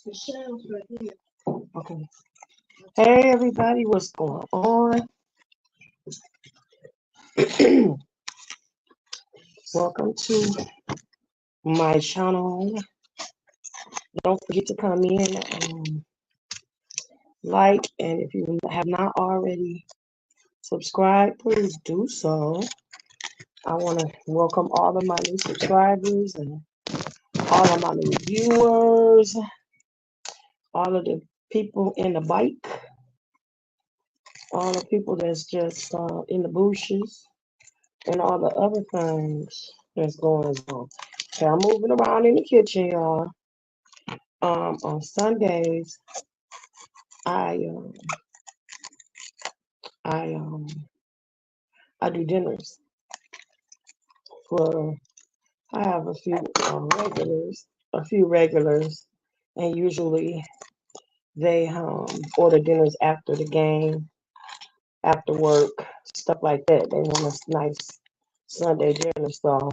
Okay. Hey everybody, what's going on? Welcome to my channel. Don't forget to come in, like, and if you have not already subscribed, please do so. I want to welcome all of my new subscribers and all of my new viewers, all of the people in the bike, all the people that's just in the bushes, and all the other things that's going on. Okay, I'm moving around in the kitchen, y'all. On Sundays, I um, I um, I do dinners for. I have a few regulars, and usually they order dinners after the game, after work, stuff like that. They want a nice Sunday dinner, so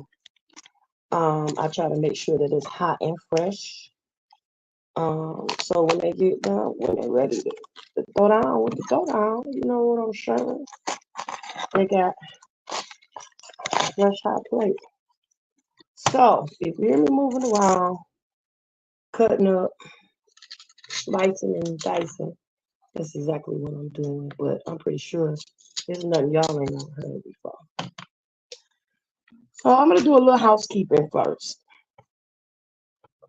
I try to make sure that it's hot and fresh. So when they get done, when they're ready to throw down with the throw down, you know what I'm saying? They got a fresh hot plate. So if you hear me moving around, cutting up, slicing and dicing, that's exactly what I'm doing. But I'm pretty sure there's nothing y'all ain't never heard before. So I'm gonna do a little housekeeping first.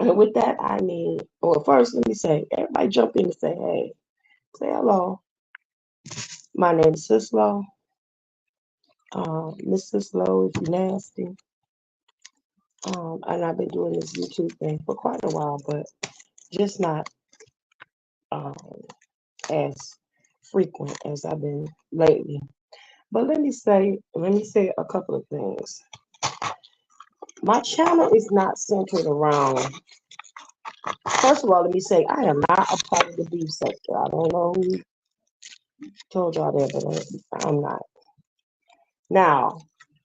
And with that, I mean, well, first let me say, everybody jump in and say, hey, say hello. My name is Sis-Lo. Miss Sis-Lo, if you're nasty. And I've been doing this YouTube thing for quite a while, but just not um, as frequent as I've been lately. But let me say a couple of things. My channel is not centered around. First of all, let me say I am not a part of the beef sector. I don't know who told y'all that, but I'm not. Now,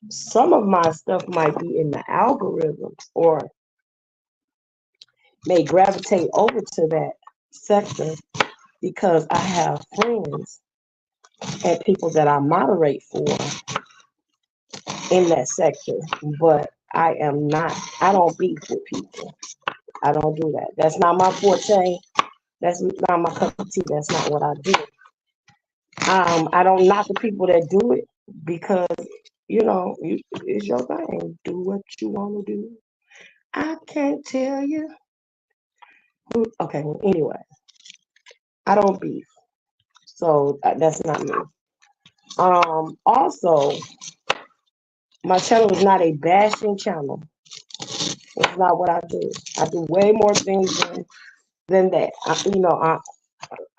some of my stuff might be in the algorithm or may gravitate over to that sector because I have friends and people that I moderate for in that sector. But I don't beef with people. I don't do that. That's not my forte. That's not my cup of tea. That's not what I do. I don't knock the people that do it because, it's your thing. Do what you want to do. I can't tell you. Okay, well, anyway, I don't beef. So that's not me. Also, my channel is not a bashing channel. It's not what I do. I do way more things than that.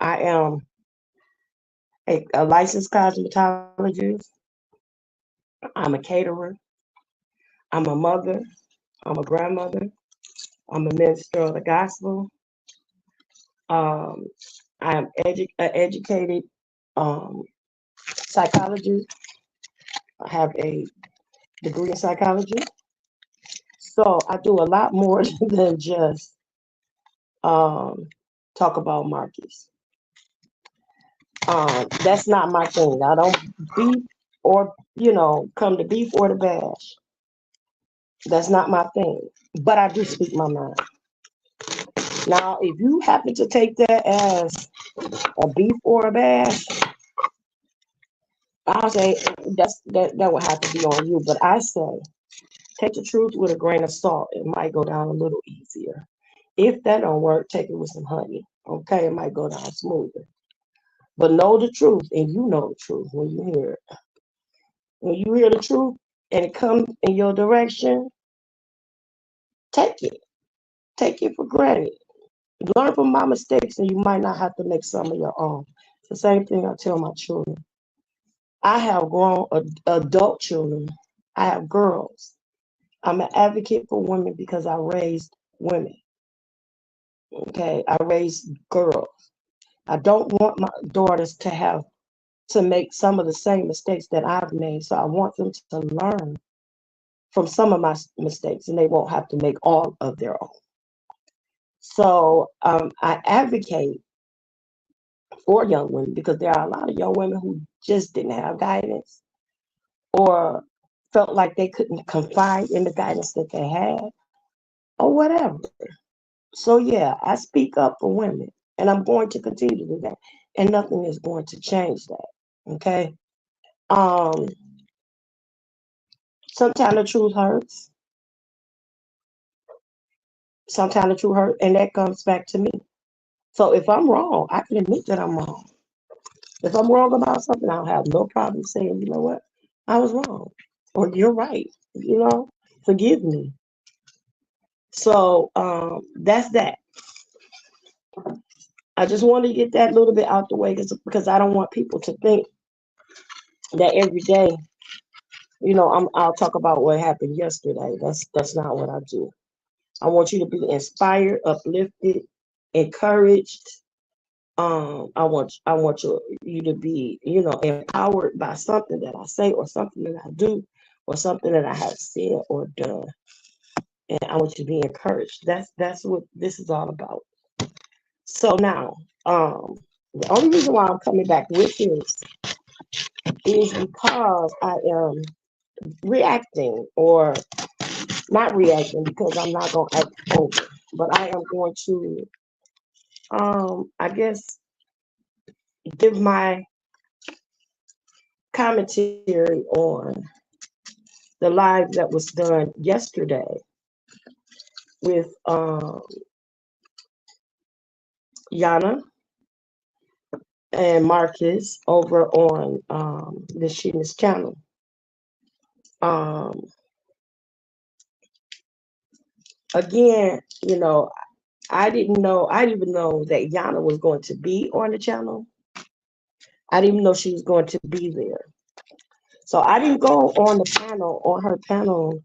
I am a licensed cosmetologist. I'm a caterer. I'm a mother. I'm a grandmother. I'm a minister of the gospel. Um, I am an educated um, psychologist. I have a degree in psychology. So I do a lot more than just um, talk about markets. That's not my thing. I don't beef or come to beef or to bash. That's not my thing. But I do speak my mind. Now, if you happen to take that as a beef or a bash, I'll say that would have to be on you. But I say take the truth with a grain of salt. It might go down a little easier. If that don't work, take it with some honey. Okay, it might go down smoother. But know the truth, and you know the truth when you hear it. When you hear the truth and it comes in your direction, take it. Take it for granted. Learn from my mistakes, and you might not have to make some of your own. It's the same thing I tell my children. I have grown adult children. I have girls. I'm an advocate for women because I raised women. Okay, I raised girls. I don't want my daughters to make some of the same mistakes that I've made. So I want them to learn from some of my mistakes, and they won't have to make all of their own. So I advocate for young women because there are a lot of young women who just didn't have guidance or felt like they couldn't confide in the guidance that they had or whatever. So yeah, I speak up for women and I'm going to continue to do that. And nothing is going to change that. Okay. Um, Sometimes the truth hurts. Sometimes the truth hurts, and that comes back to me. So if I'm wrong, I can admit that I'm wrong. If I'm wrong about something, I'll have no problem saying, you know what, I was wrong. Or you're right. You know, forgive me. So that's that. I just want to get that little bit out the way because I don't want people to think that every day, I'll talk about what happened yesterday. That's not what I do. I want you to be inspired, uplifted, encouraged. I want you to be, empowered by something that I say or something that I do or something that I have said or done. And I want you to be encouraged. That's what this is all about. So now, the only reason why I'm coming back with this is because I am reacting or not reacting because I'm not going to act over, but I am going to, I guess, give my commentary on the live that was done yesterday with Yana and Marcus over on the Sheena's channel. Um, Again, I didn't even know that Yana was going to be on the channel. I didn't even know she was going to be there. So I didn't go on her panel,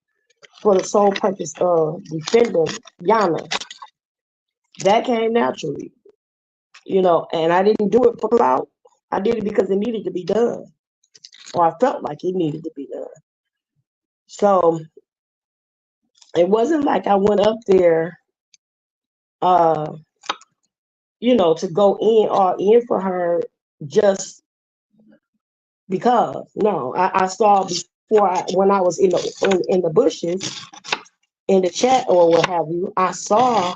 for the sole purpose of defending Yana. That came naturally, and I didn't do it for clout. I did it because it needed to be done, or I felt like it needed to be done. So it wasn't like I went up there, uh, to go in or in for her just because. No, I saw before when I was in the bushes in the chat or what have you. I saw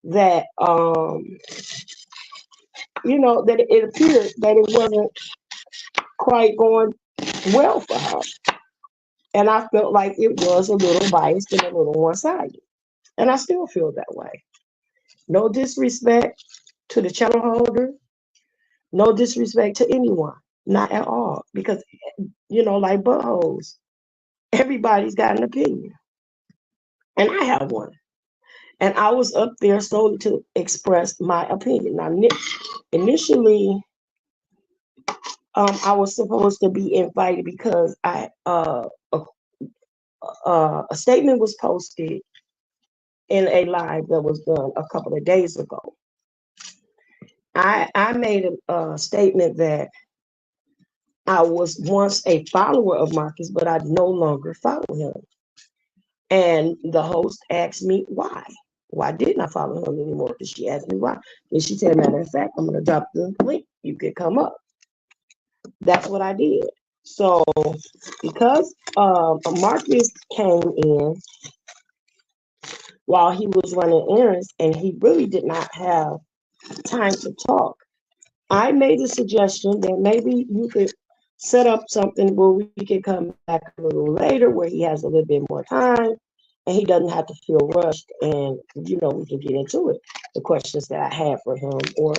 that that it appeared that it wasn't quite going well for her. And I felt like it was a little biased and a little one-sided. And I still feel that way. No disrespect to the channel holder, no disrespect to anyone, not at all. Because, like buttholes, everybody's got an opinion. And I have one. And I was up there solely to express my opinion. Now, initially, I was supposed to be invited because a statement was posted in a live that was done a couple of days ago. I made a statement that I was once a follower of Marcus, but I no longer follow him. And the host asked me why. Why didn't I follow him anymore? Because she asked me why. And she said, matter of fact, I'm going to drop the link. You could come up. That's what I did. So because Marcus came in while he was running errands and he really did not have time to talk, I made a suggestion that maybe you could set up something where we could come back a little later where he has a little bit more time and he doesn't have to feel rushed and we can get into it, the questions that I had for him or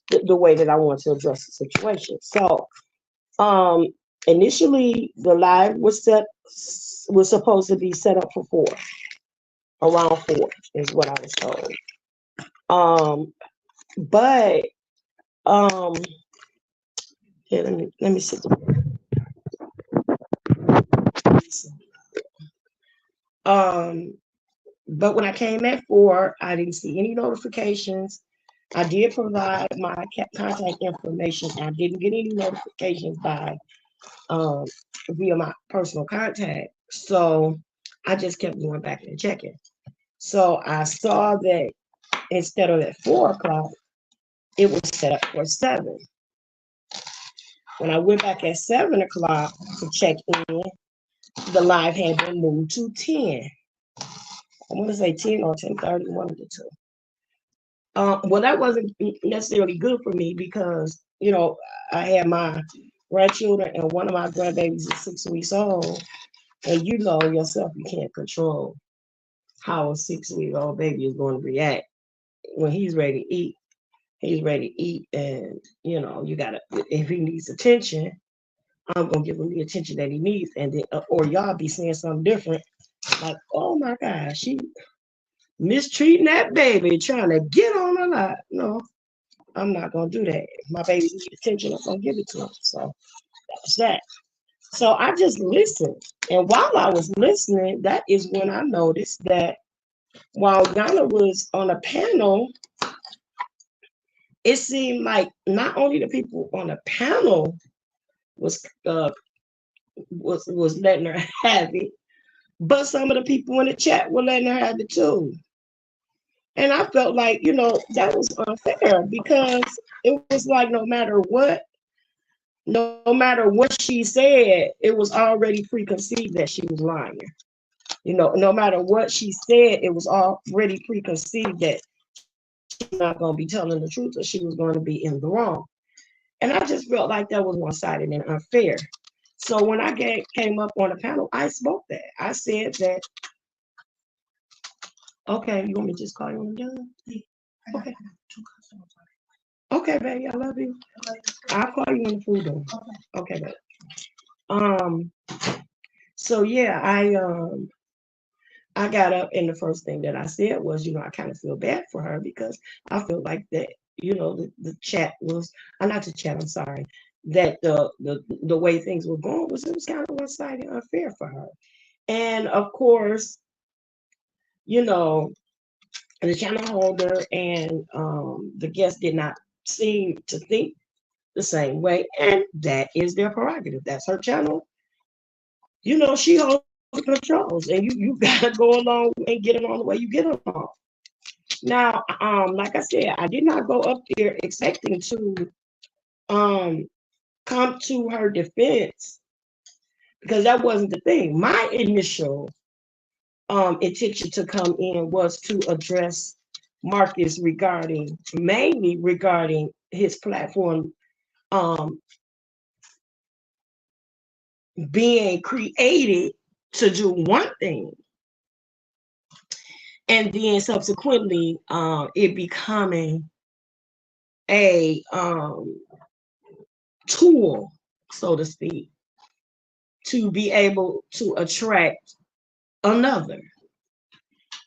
the way that I want to address the situation. So initially the live was supposed to be set up for 4, around 4 is what I was told. But here, let me sit down. But when I came at 4, I didn't see any notifications. I did provide my contact information. I didn't get any notifications um, via my personal contact. So I just kept going back and checking. So I saw that instead of at 4 o'clock, it was set up for 7. When I went back at 7 o'clock to check in, the live had been moved to 10. I want to say 10 or 10:30, one of the two. Well, that wasn't necessarily good for me because, I had my grandchildren and one of my grandbabies is 6 weeks old. And you know yourself, you can't control how a 6-week-old baby is going to react. When he's ready to eat, he's ready to eat. And, you got to, if he needs attention, I'm going to give him the attention that he needs. And then, or y'all be saying something different. Like, oh my gosh, she mistreating that baby, trying to get on a lot. No, I'm not going to do that. If my baby needs attention, I'm going to give it to him. So that's that. So I just listened. And while I was listening, that is when I noticed that while Ghana was on a panel, it seemed like not only the people on the panel was letting her have it, but some of the people in the chat were letting her have it too. And I felt like, that was unfair because it was like no matter what she said, it was already preconceived that she was lying. No matter what she said, it was already preconceived that she's not going to be telling the truth or she was going to be in the wrong. And I just felt like that was one-sided and unfair. So when I came up on the panel, I spoke that. I said that, okay, you want me to just call you when I'm done? Okay. Okay, baby, I love you. I'll call you when the food done. Okay, baby. So yeah, I got up and the first thing that I said was, I kind of feel bad for her because I feel like that, the chat was, not the chat, I'm sorry, that the way things were going it was kind of one-sided and unfair for her. And of course, the channel holder and the guest did not seem to think the same way, and that is their prerogative. That's her channel. She holds the controls, and you gotta go along and get along the way you get along. Now, like I said, I did not go up there expecting to come to her defense because that wasn't the thing. My initial intention to come in was to address Marcus mainly regarding his platform being created to do one thing, and then subsequently it becoming a tool, so to speak, to be able to attract another.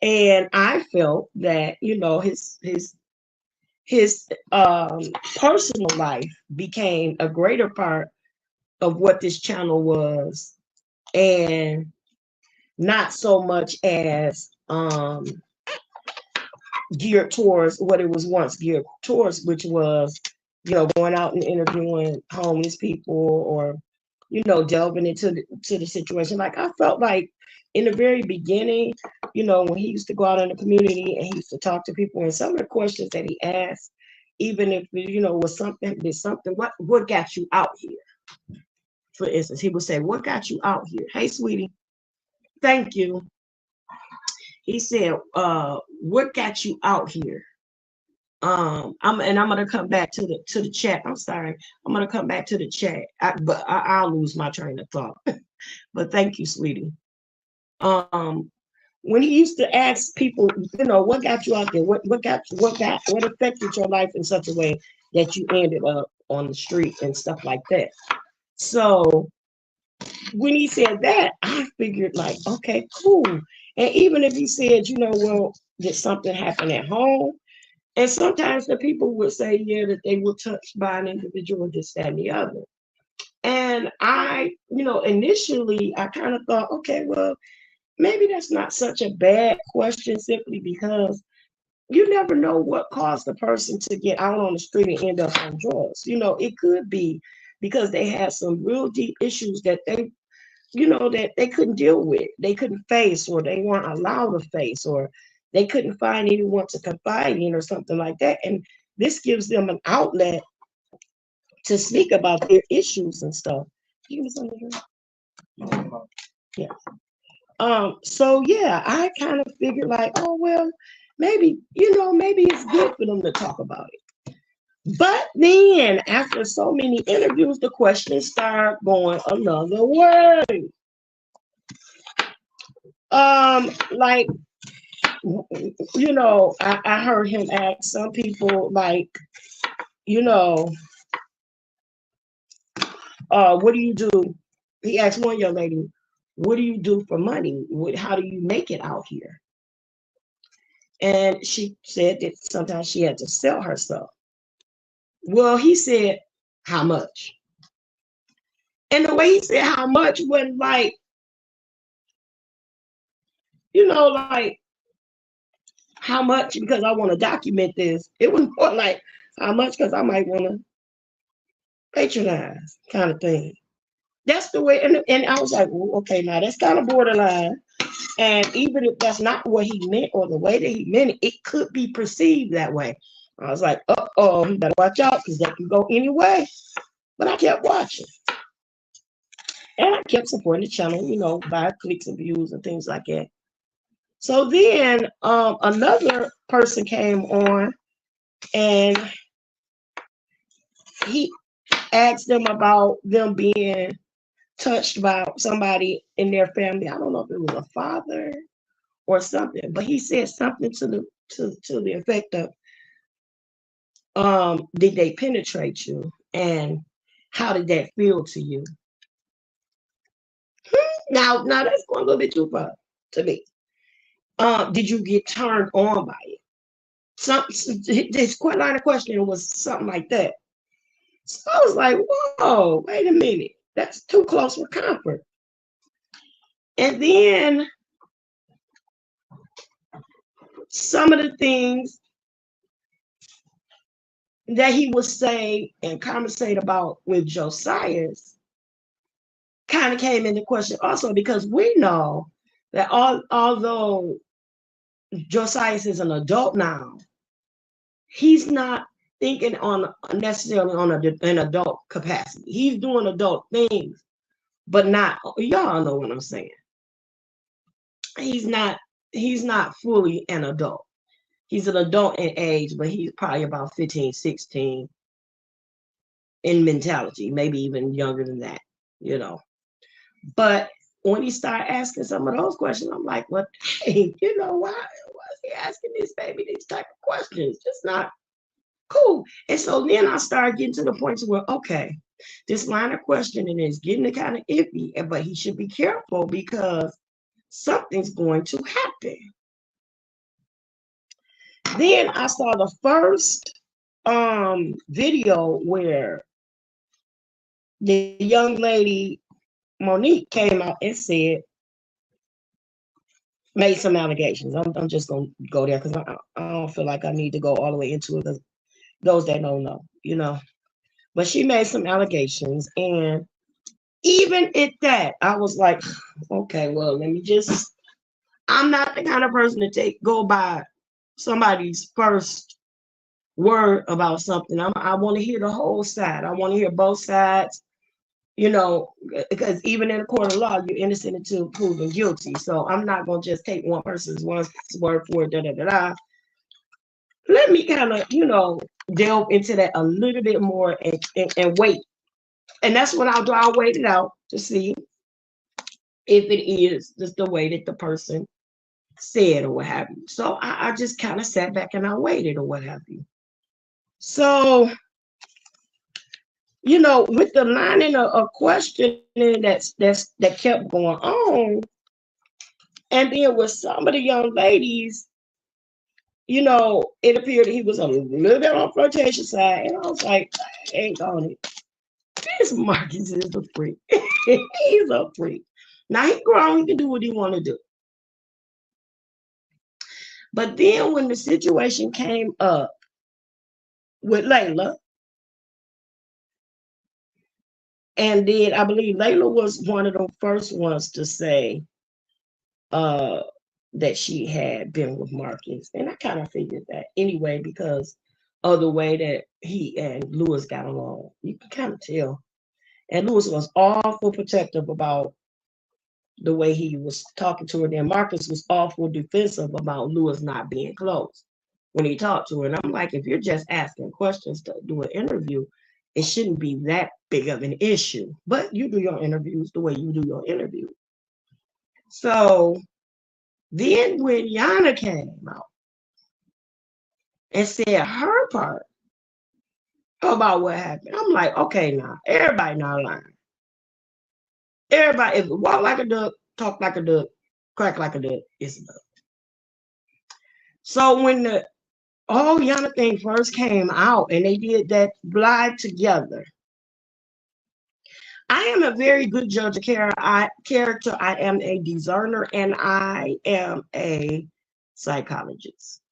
And I felt that his personal life became a greater part of what this channel was, and not so much as geared towards what it was once geared towards, which was, going out and interviewing homeless people or, delving into the situation. Like I felt like in the very beginning, when he used to go out in the community and he used to talk to people, and some of the questions that he asked, even if was something, what got you out here? For instance, he would say, "What got you out here?" "Hey, sweetie, thank you." He said, "What got you out here?" I'm gonna come back to the chat. I'm sorry. I'm gonna come back to the chat. But I'll lose my train of thought. But thank you, sweetie. When he used to ask people, what got you out there? What affected your life in such a way that you ended up on the street and stuff like that. So when he said that, I figured like, okay, cool. And even if he said, well, did something happen at home? And sometimes the people would say, yeah, that they were touched by an individual, this, that, and the other. And I, initially I kind of thought, okay, well, maybe that's not such a bad question, simply because you never know what caused the person to get out on the street and end up on drugs. It could be because they had some real deep issues that they that they couldn't deal with, they couldn't face, or they weren't allowed to face, or they couldn't find anyone to confide in or something like that. And this gives them an outlet to speak about their issues and stuff. Give me something to drink? Yeah. So yeah, I kind of figured like, oh well, maybe, maybe it's good for them to talk about it. But then after so many interviews, the questions start going another way. Like, I heard him ask some people like, you know, what do you do? He asked one young lady, what do you do for money? How do you make it out here? And she said that sometimes she had to sell herself. Well, he said, how much? And the way he said how much wasn't like, like how much because I want to document this. It was more like how much because I might want to patronize kind of thing. That's the way, and I was like, well, okay, now that's kind of borderline. And even if that's not what he meant or the way that he meant it, it could be perceived that way. I was like, uh-oh, you better watch out because that can go any way. But I kept watching. And I kept supporting the channel, by clicks and views and things like that. So then another person came on and he asked them about them being touched by somebody in their family. I don't know if it was a father or something, but he said something to the effect of, did they penetrate you? And how did that feel to you? Now that's going a little bit too far to me. Did you get turned on by it? This line of questioning was something like that. So I was like, whoa, wait a minute. That's too close for comfort. And then some of the things that he would say and conversate about with Josias kind of came into question also because we know that although Josias is an adult now, he's not thinking on necessarily on an adult capacity. He's doing adult things, but not, y'all know what I'm saying. He's not fully an adult. He's an adult in age, but he's probably about 15, 16 in mentality, maybe even younger than that, But when he started asking some of those questions, I'm like, well, hey, why is he asking this baby these type of questions? Just not cool. And so then I started getting to the point where, okay, this line of questioning is getting kind of iffy, but he should be careful because something's going to happen. Then I saw the first video where the young lady Monique came out and made some allegations. I'm just gonna go there because I don't feel like I need to go all the way into it because those that don't know, But she made some allegations, and even at that, I was like, okay, well, let me just. I'm not the kind of person to go by somebody's first word about something. I want to hear the whole side. I want to hear both sides. Because even in a court of law, you're innocent until proven guilty. So I'm not gonna just take one person's word for it. Let me kind of, delve into that a little bit more and wait. And that's what I'll do. I'll wait it out to see if it is just the way that the person said or what have you. So I just kind of sat back and I waited or what have you. So, with the lining of questioning that kept going on, and then with some of the young ladies, it appeared that he was a little bit on flirtation side, and I was like, ain't on it. This Marcus is a freak. He's a freak. Now he's grown, he can do what he want to do. But then when the situation came up with Layla, and then I believe Layla was one of the first ones to say, that she had been with Marcus. And I kind of figured that anyway, because of the way that he and Lewis got along. You can kind of tell. And Lewis was awful protective about the way he was talking to her. Then Marcus was awful defensive about Lewis not being close when he talked to her. And I'm like, if you're just asking questions to do an interview, it shouldn't be that big of an issue. But you do your interviews the way you do your interview. So then when Yana came out and said her part about what happened, I'm like, okay, now everybody not lying. Everybody, if walk like a duck, talk like a duck, crack like a duck, it's a duck. So when the whole Yana thing first came out and they did that live together, I am a very good judge of character. I am a discerner and I am a psychologist.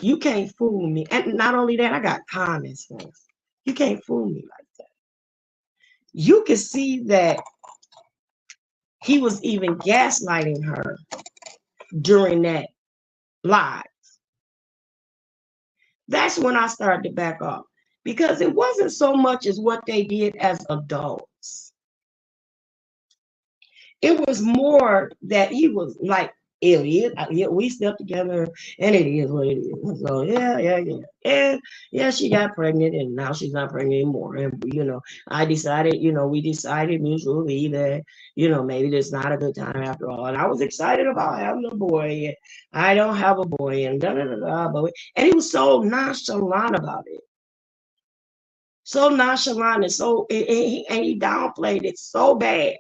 You can't fool me. And not only that, I got common sense. You can't fool me like that. You can see that he was even gaslighting her during that live. That's when I started to back off because it wasn't so much as what they did as adults. It was more that he was like, we slept together and it is what it is. So yeah. And yeah, she got pregnant and now she's not pregnant anymore. And I decided, we decided mutually that, maybe this is not a good time after all. And I was excited about having a boy. I don't have a boy and and he was so nonchalant about it. So nonchalant and he downplayed it so bad.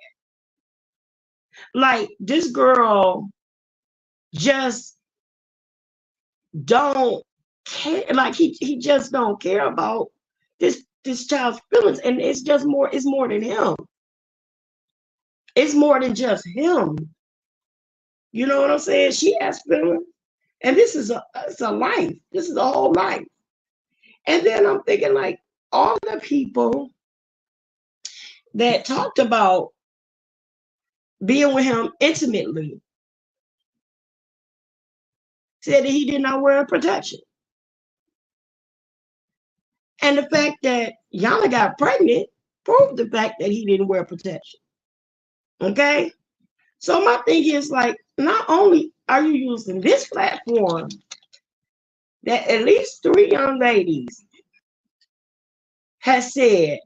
Like this girl just don't care. Like he just don't care about this child's feelings, and it's more than him. It's more than just him. You know what I'm saying? She has feelings, and it's a life. This is a whole life. And then I'm thinking like all the people that talked about being with him intimately said that he did not wear protection. And the fact that Yana got pregnant proved the fact that he didn't wear protection. Okay? So my thing is like, not only are you using this platform that at least 3 young ladies has said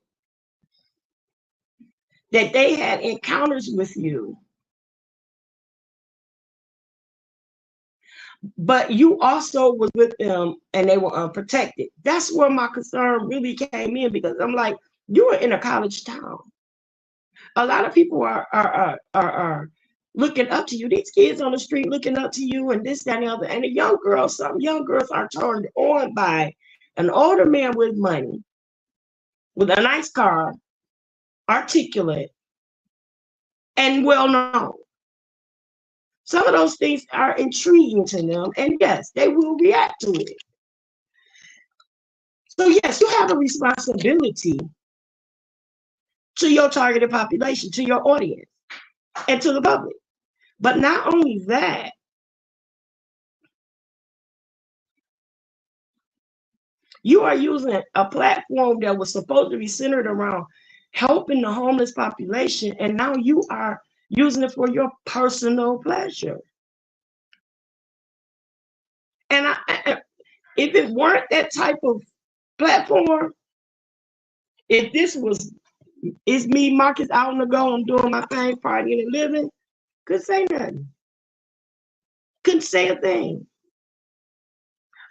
that they had encounters with you, but you also was with them and they were unprotected. That's where my concern really came in because I'm like, you are in a college town. A lot of people are looking up to you. These kids on the street looking up to you and this, that, and the other. And some young girls are turned on by an older man with money, with a nice car, articulate, and well known. Some of those things are intriguing to them, and yes, they will react to it. So yes, you have a responsibility to your targeted population, to your audience, and to the public. But not only that, you are using a platform that was supposed to be centered around helping the homeless population, and now you are using it for your personal pleasure. And if it weren't that type of platform, if it's me, Marcus, out on the go, I'm doing my thing, partying and living, couldn't say nothing. Couldn't say a thing.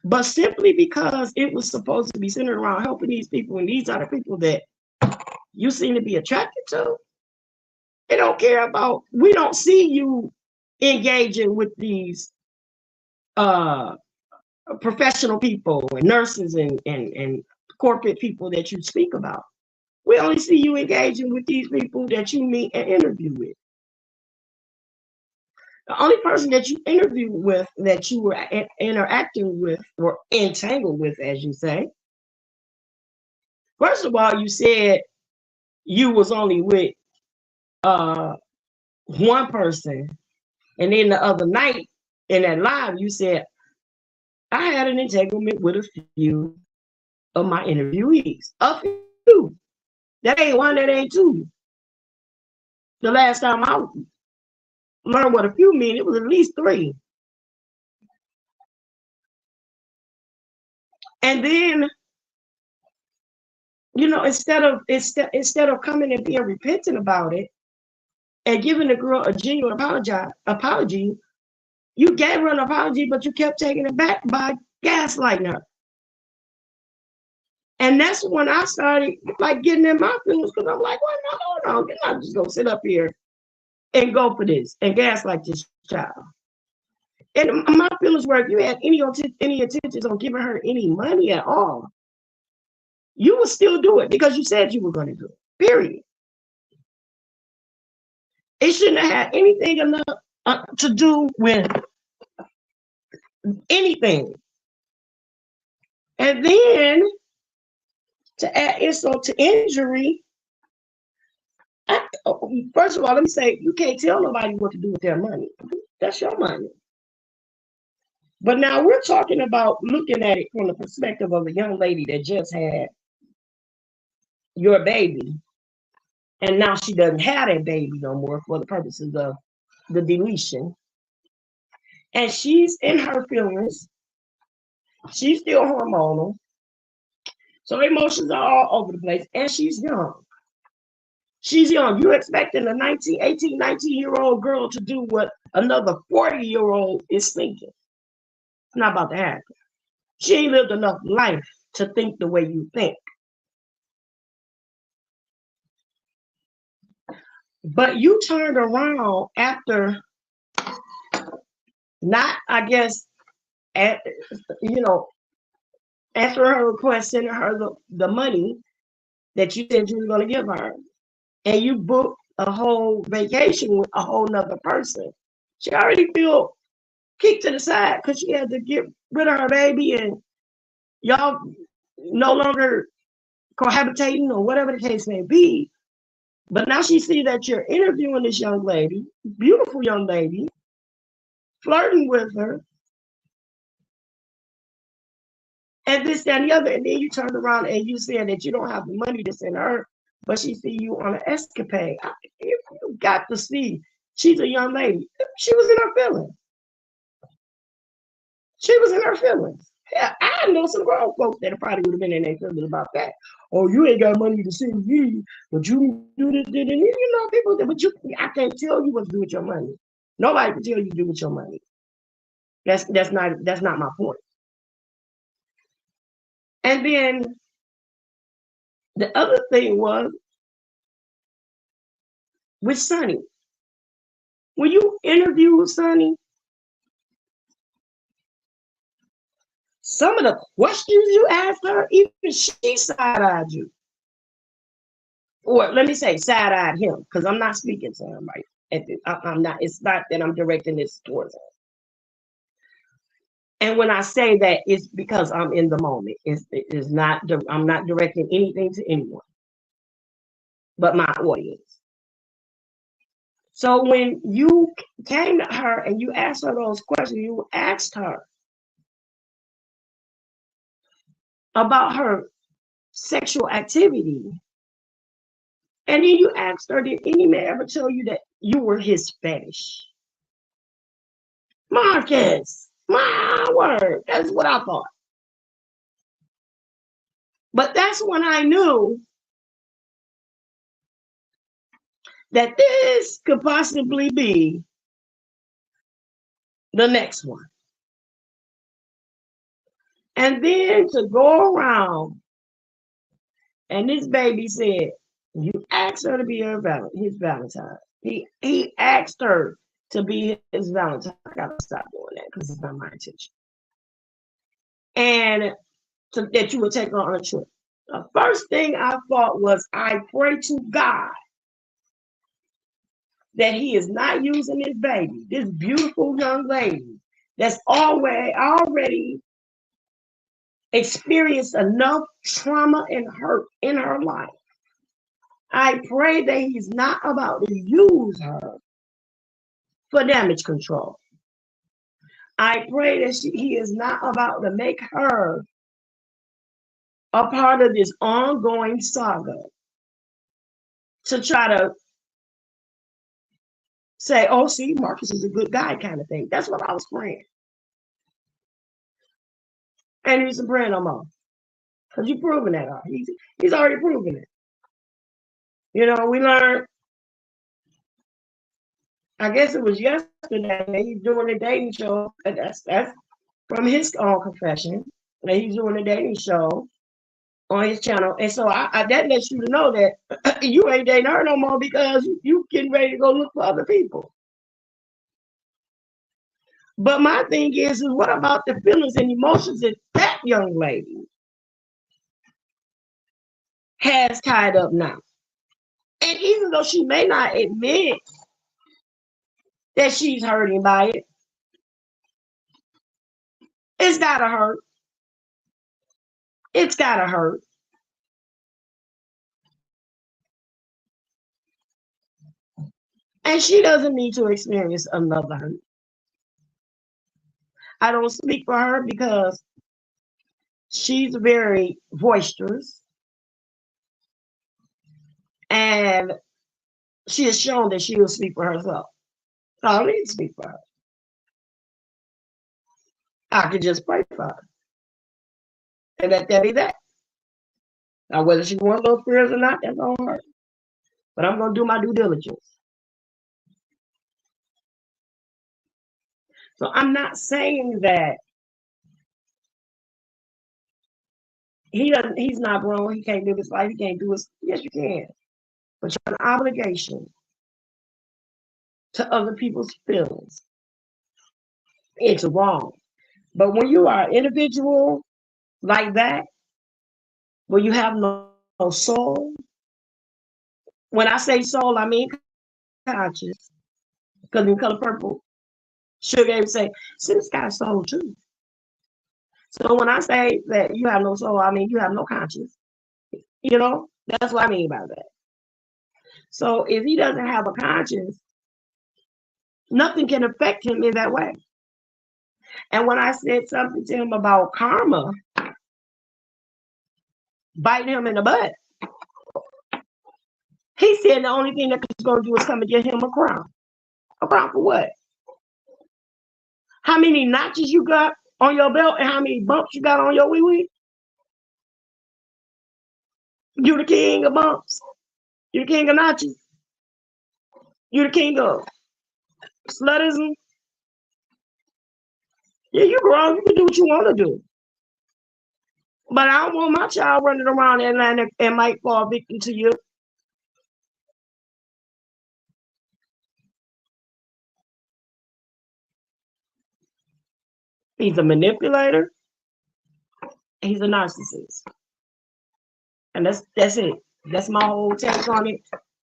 But simply because it was supposed to be centered around helping these people, and these are the people that you seem to be attracted to, they don't care about, we don't see you engaging with these professional people and nurses and corporate people that you speak about. We only see you engaging with these people that you meet and interview with. The only person that you interviewed with, that you were interacting with or entangled with, as you say, first of all, you said you was only with one person. And then the other night in that live, you said, I had an entanglement with a few of my interviewees. A few. That ain't one, that ain't two. The last time I learned what a few mean, it was at least three. And then, instead of coming and being repentant about it and giving the girl a genuine apology, you gave her an apology, but you kept taking it back by gaslighting her. And that's when I started like getting in my feelings because I'm like, well, no, you're not just gonna sit up here and go for this and gaslight this child. And my feelings were if you had any intentions on giving her any money at all, you would still do it because you said you were going to do it. Period. It shouldn't have had anything enough to do with anything. And then to add insult to injury, first of all, let me say you can't tell nobody what to do with their money. That's your money. But now we're talking about looking at it from the perspective of a young lady that just had your baby. And now she doesn't have that baby no more for the purposes of the deletion. And she's in her feelings. She's still hormonal. So emotions are all over the place. And she's young. She's young. You're expecting a 18, 19-year-old girl to do what another 40-year-old is thinking. It's not about to happen. She ain't lived enough life to think the way you think. But you turned around after not, I guess, after her request, sending her the money that you said you were going to give her, and you booked a whole vacation with a whole nother person. She already feel kicked to the side because she had to get rid of her baby, and y'all no longer cohabitating or whatever the case may be. But now she see that you're interviewing this young lady, beautiful young lady, flirting with her, and this, that, and the other. And then you turn around and you saying that you don't have the money to send her, but she see you on an escapade. You got to see. She's a young lady. She was in her feelings. She was in her feelings. Yeah, I know some grown folks that probably would have been in their feelings about that. Oh, you ain't got money to send me, but you do this, people. But I can't tell you what to do with your money. Nobody can tell you to do with your money. That's not my point. And then the other thing was with Sonny. When you interviewed Sonny, some of the questions you asked her, even she side-eyed you. Or let me say side-eyed him, because I'm not speaking to him right. I'm not. It's not that I'm directing this towards him. And when I say that, it's because I'm in the moment. It's not. I'm not directing anything to anyone, but my audience. So when you came to her and you asked her those questions, you asked her about her sexual activity. And then you asked her, did any man ever tell you that you were his fetish? Marcus, my word, that's what I thought. But that's when I knew that this could possibly be the next one. And then to go around, and this baby said, you asked her to be his Valentine. He asked her to be his Valentine. I gotta stop doing that because it's not my intention. And that you would take her on a trip. The first thing I thought was, I pray to God that he is not using this baby, this beautiful young lady that's already experienced enough trauma and hurt in her life. I pray that he's not about to use her for damage control. I pray that he is not about to make her a part of this ongoing saga to try to say, oh, see, Marcus is a good guy kind of thing. That's what I was praying. And he wasn't praying no more. Because you're proving that. He's already proven it. You know, we learned, I guess it was yesterday, he's doing a dating show. That's from his own confession. That he's doing a dating show on his channel. And so I that lets you to know that you ain't dating her no more because you getting ready to go look for other people. But my thing is what about the feelings and emotions that that young lady has tied up now? And even though she may not admit that she's hurting by it, it's gotta hurt. It's gotta hurt. And she doesn't need to experience another hurt. I don't speak for her because she's very boisterous. And she has shown that she will speak for herself. So I don't need to speak for her. I can just pray for her. And let that be that. Now, whether she wants those prayers or not, that's on her. But I'm going to do my due diligence. So I'm not saying that he's not grown, he can't live his life, he can't do his, yes, you can. But you have an obligation to other people's feelings. It's wrong. But when you are an individual like that, where you have no soul, when I say soul, I mean conscious. Because in Color Purple, Sugar would say, Sis got soul too. So when I say that you have no soul, I mean you have no conscience. You know, that's what I mean by that. So if he doesn't have a conscience, nothing can affect him in that way. And when I said something to him about karma biting him in the butt, he said the only thing that he's going to do is come and get him a crown. A crown for what? How many notches you got on your belt and how many bumps you got on your wee-wee? You the king of bumps. You the king of notches. You the king of slutism. Yeah, you grown. You can do what you want to do. But I don't want my child running around Atlanta and might fall victim to you. He's a manipulator. He's a narcissist. And that's it. That's my whole take on it.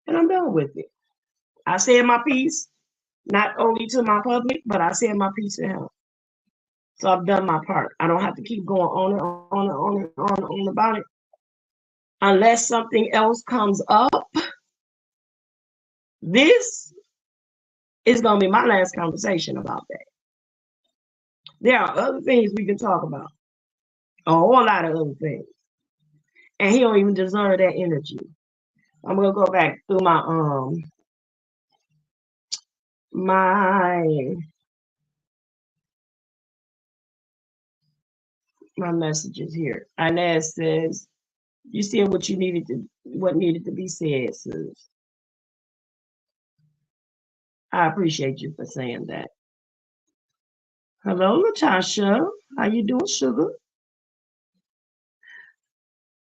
And I'm done with it. I said my piece, not only to my public, but I said my piece to him. So I've done my part. I don't have to keep going on and on and on and on and on about it. Unless something else comes up, this is going to be my last conversation about that. There are other things we can talk about. A whole lot of other things. And he don't even deserve that energy. I'm going to go back through my messages here. Inez says, you said what needed to be said, sis. I appreciate you for saying that. Hello, Natasha. How you doing, sugar?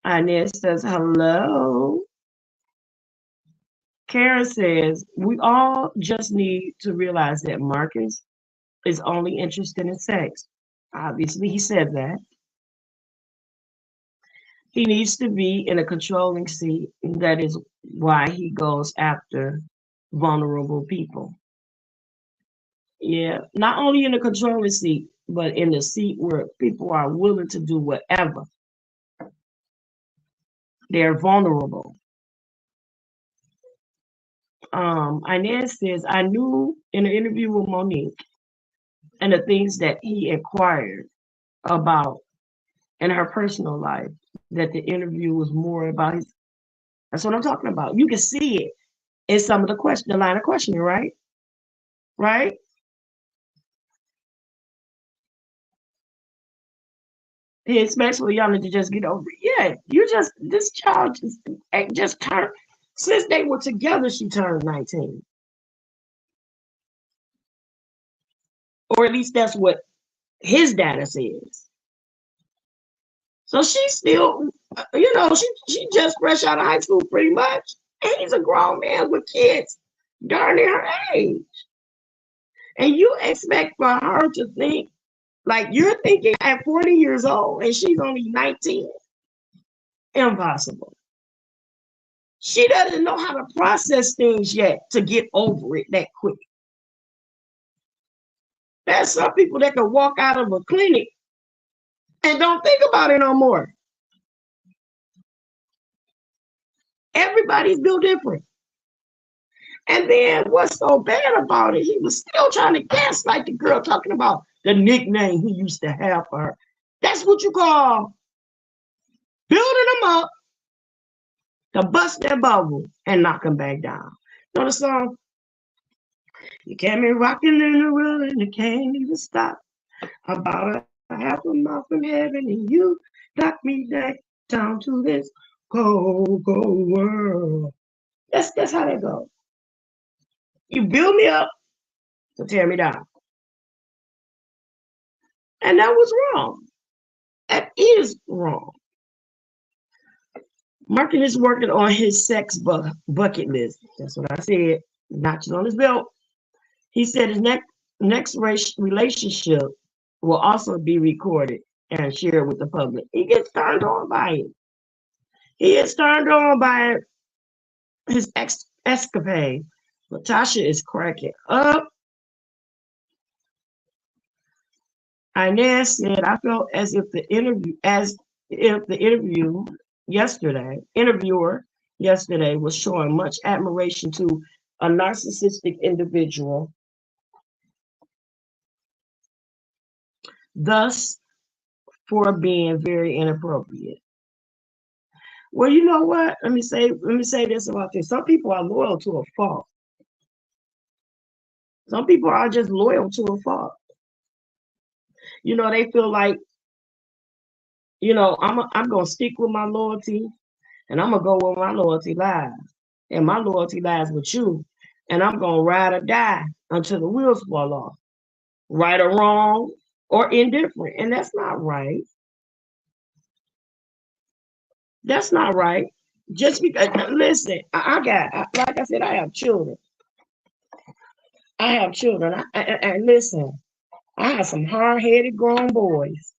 Inez says, hello. Karen says, we all just need to realize that Marcus is only interested in sex. Obviously, he said that. He needs to be in a controlling seat. That is why he goes after vulnerable people. Yeah, not only in a controlling seat, but in the seat where people are willing to do whatever. They're vulnerable. Inez says, I knew in an interview with Monique and the things that he inquired about in her personal life, that the interview was more about his. That's what I'm talking about. You can see it in some of the line of questioning, right? Right? He expects for Yana to just get over it. Yeah, this child just turned, since they were together, she turned 19. Or at least that's what his data says. So she's still, she just fresh out of high school pretty much. And he's a grown man with kids darn near her age. And you expect for her to think like you're thinking at 40 years old and she's only 19. Impossible. She doesn't know how to process things yet to get over it that quick. There's some people that can walk out of a clinic and don't think about it no more. Everybody's built different. And then what's so bad about it, he was still trying to gaslight the girl, talking about the nickname he used to have for her. That's what you call building them up to bust their bubble and knock them back down. You know the song? You can't be rocking in the world and you can't even stop. About a half a mile from heaven and you knock me down to this cold world. That's how that goes. You build me up to tear me down. And that was wrong. That is wrong. Martin is working on his sex bucket list. That's what I said. Notches on his belt. He said his next relationship will also be recorded and shared with the public. He gets turned on by it. He gets turned on by his escapade. Latasha is cracking up. Inez said, I felt as if the interviewer yesterday was showing much admiration to a narcissistic individual, thus for being very inappropriate. Well, you know what? Let me say this about this. Some people are loyal to a fault. Some people are just loyal to a fault. They feel like, I'm gonna stick with my loyalty and I'm gonna go where my loyalty lies. And my loyalty lies with you. And I'm gonna ride or die until the wheels fall off. Right or wrong or indifferent. And that's not right. That's not right. Just because, listen, like I said, I have children. And listen, I have some hard-headed grown boys.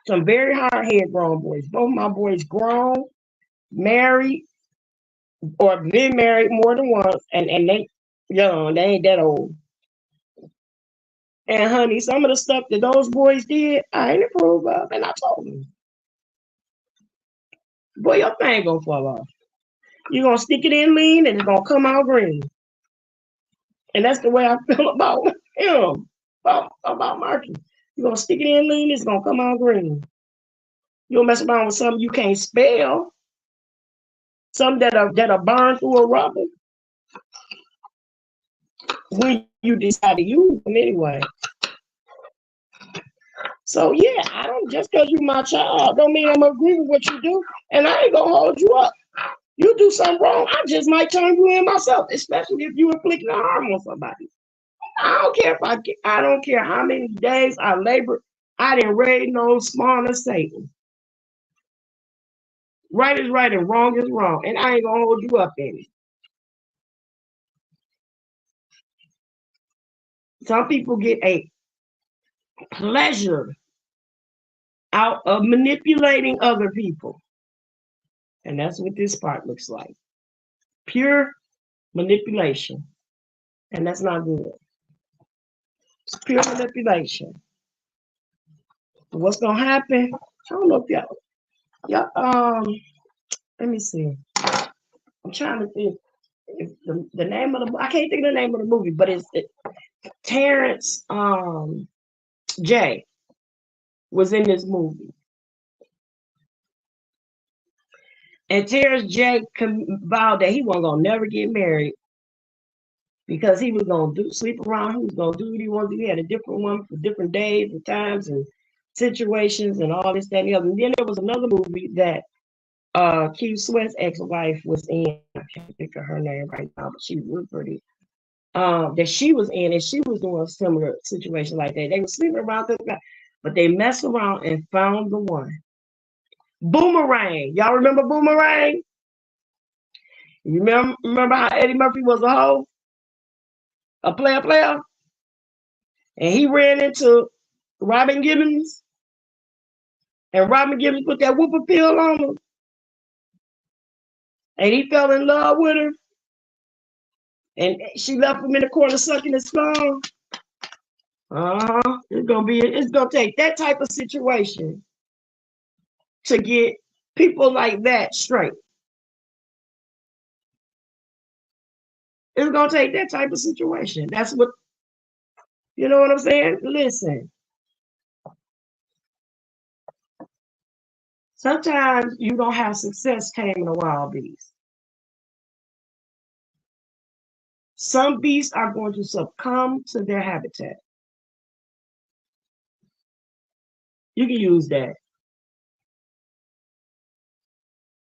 Some very hard-headed grown boys. Both my boys grown, married, or been married more than once, and they young, they ain't that old. And honey, some of the stuff that those boys did, I ain't approve of, and I told them, boy, your thing gonna fall off. You're gonna stick it in lean, and it's gonna come out green. And that's the way I feel about him, about Marky. You're gonna stick it in lean, it's gonna come out green. You don't mess around with something you can't spell, something that'll burn through a rubber when you decide to use them anyway. So yeah, I don't, just because you my child don't mean I'm gonna agree with what you do, and I ain't gonna hold you up. You do something wrong, I just might turn you in myself, especially if you inflicting harm on somebody. I don't care I don't care how many days I labor. I didn't raise no small as Satan. Right is right and wrong is wrong, and I ain't gonna hold you up in it. Some people get a pleasure out of manipulating other people. And that's what this part looks like. Pure manipulation. And that's not good. It's pure manipulation. What's gonna happen? I don't know if y'all let me see. I'm trying to think. the name of the I can't think of the name of the movie, but Terrence J was in this movie. And Terrence J vowed that he wasn't gonna never get married because he was gonna sleep around. He was gonna do what he wanted to do. He had a different one for different days and times and situations and all this, that, and the other. And then there was another movie that Keith Sweat's ex-wife was in. I can't think of her name right now, but she was real pretty. That she was in, and she was doing a similar situation like that. They were sleeping around this guy, but they messed around and found the one. Boomerang. Y'all remember Boomerang? You remember how Eddie Murphy was a hoe? A player? And he ran into Robin Gibbons, and Robin Gibbons put that whooping pill on him, and he fell in love with her, and she left him in the corner sucking his thumb. It's gonna take that type of situation to get people like that straight. It's gonna take that type of situation. That's what you know what I'm saying? Listen. Sometimes you don't have success taming a wild beast. Some beasts are going to succumb to their habitat. You can use that.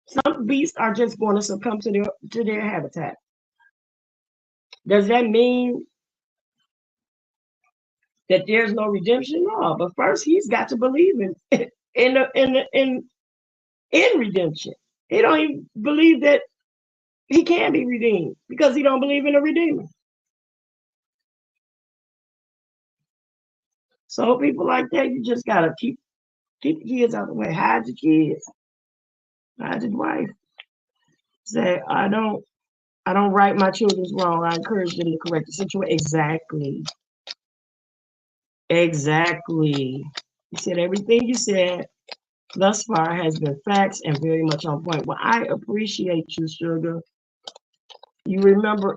Some beasts are just going to succumb to their habitat. Does that mean that there's no redemption? No, but first he's got to believe in redemption. He don't even believe that he can be redeemed because he don't believe in a redeemer. So people like that, you just gotta keep the kids out of the way. Hide your kids. Hide your wife. Say, I don't right my children's wrong. I encourage them to correct the situation. Exactly. You said everything you said thus far has been facts and very much on point. Well, I appreciate you, Sugar. You remember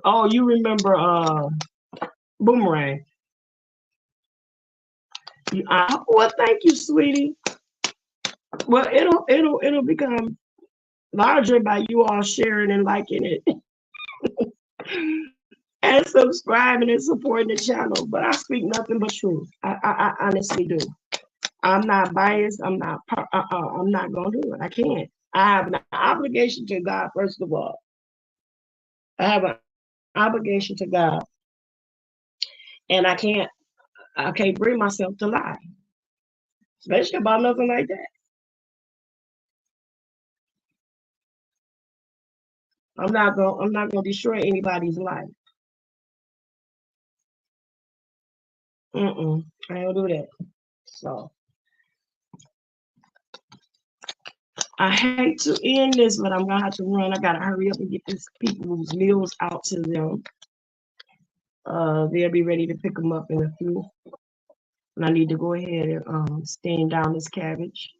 Boomerang. Well, thank you, sweetie. Well, it'll become larger by you all sharing and liking it and subscribing and supporting the channel. But I speak nothing but truth. I honestly do. I'm not biased. I'm not gonna do it. I can't. I have an obligation to God, first of all. I have an obligation to God. And I can't bring myself to lie. Especially about nothing like that. I'm not gonna destroy anybody's life. I don't do that. So I hate to end this, but I'm gonna have to run. I gotta hurry up and get these people's meals out to them. They'll be ready to pick them up in a few. And I need to go ahead and steam down this cabbage.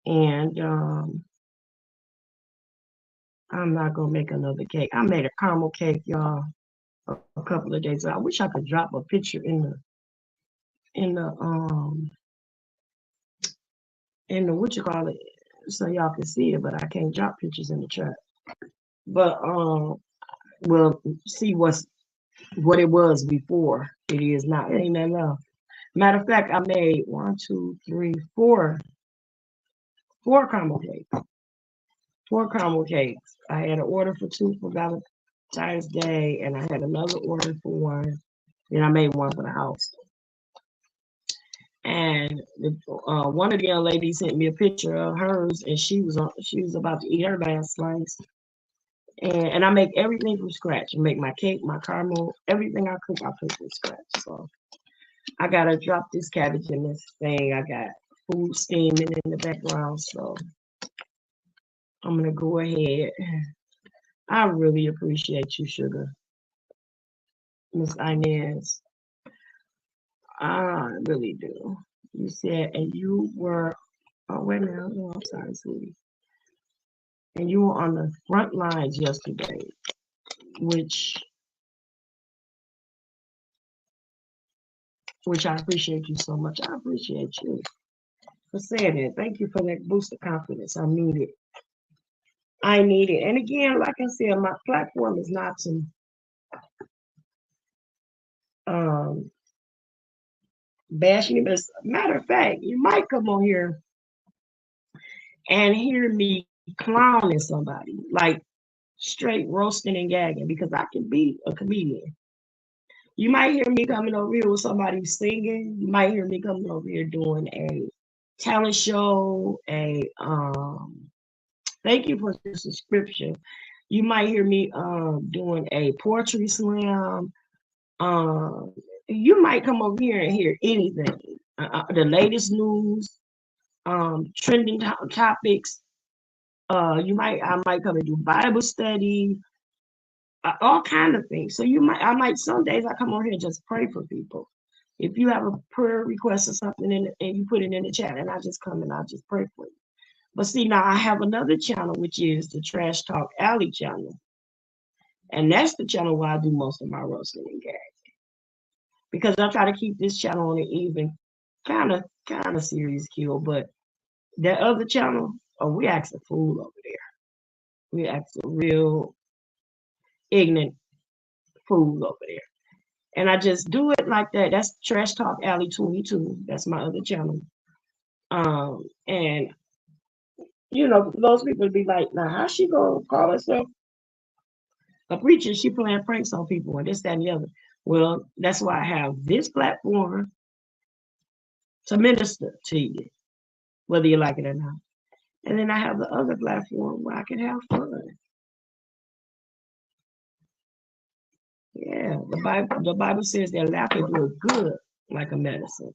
And I'm not gonna make another cake. I made a caramel cake, y'all, a couple of days ago. I wish I could drop a picture in the what you call it, so y'all can see it, but I can't drop pictures in the chat. But we'll see what it was before it is now. It ain't that long. Matter of fact, I made 4 caramel cakes. 4 caramel cakes. I had an order for 2 for Valentine's Day, and I had another order for 1. Then I made 1 for the house. And one of the young ladies sent me a picture of hers, and she was about to eat her last slice. And I make everything from scratch. I make my cake, my caramel, everything I cook from scratch. So I gotta drop this cabbage in this thing. I got food steaming in the background, so I'm gonna go ahead. I really appreciate you, Sugar. Miss Inez. I really do. You said, and you were, oh, wait a minute. Oh, I'm sorry, sweetie. And you were on the front lines yesterday. which I appreciate you so much. I appreciate you for saying it. Thank you for that boost of confidence. I need it. I need it. And again, like I said, my platform is not to um bash me, but as a matter of fact, you might come on here and hear me clowning somebody, like straight roasting and gagging, because I can be a comedian. You might hear me coming over here with somebody singing. You might hear me coming over here doing a talent show, thank you for the subscription. You might hear me doing a poetry slam. Um, you might come over here and hear anything. The latest news, trending topics. I might come and do Bible study, all kind of things. So I might, some days I come on here and just pray for people. If you have a prayer request or something and you put it in the chat, and I just come and I just pray for you. But see, now I have another channel, which is the Trash Talk Alley channel. And that's the channel where I do most of my roasting and gags. Because I try to keep this channel on an even kind of serious kill. But that other channel, oh, we act a fool over there. We act a real ignorant fool over there. And I just do it like that. That's Trash Talk Alley 22. That's my other channel. And those people be like, now how she gonna call herself a preacher? She playing pranks on people and this, that, and the other. Well, that's why I have this platform to minister to you, whether you like it or not. And then I have the other platform where I can have fun. Yeah, the Bible says that laughter does good like a medicine.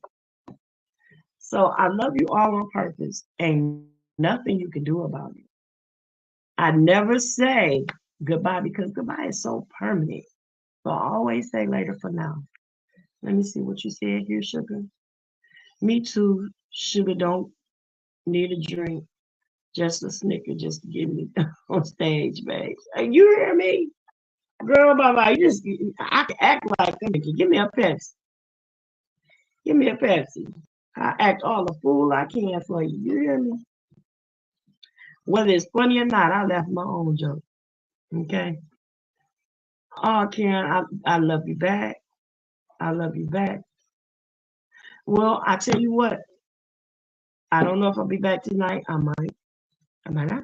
So I love you all on purpose. Ain't nothing you can do about it. I never say goodbye because goodbye is so permanent. So I always say later for now. Let me see what you said here, sugar. Me too. Sugar don't need a drink. Just a snicker just to get me on stage, babe. You hear me? Girl, bye. I can act like a nigga. Give me a Pepsi. Give me a Pepsi. I act all the fool I can for you. You hear me? Whether it's funny or not, I left my own joke. Okay? Oh, Karen, I love you back. I love you back. Well, I tell you what, I don't know if I'll be back tonight. I might not.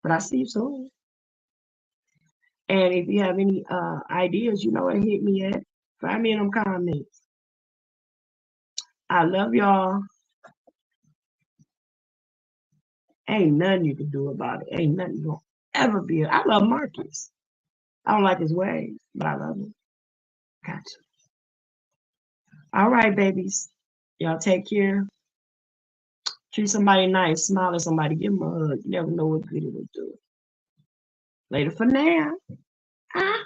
But I'll see you soon. And if you have any ideas, you know where to hit me at. Find me in them comments. I love y'all. Ain't nothing you can do about it. Ain't nothing gonna ever be. I love Marcus. I don't like his ways, but I love him. Gotcha. All right, babies. Y'all take care. Treat somebody nice. Smile at somebody. Give them a hug. You never know what good it will do. Later for now. Ah.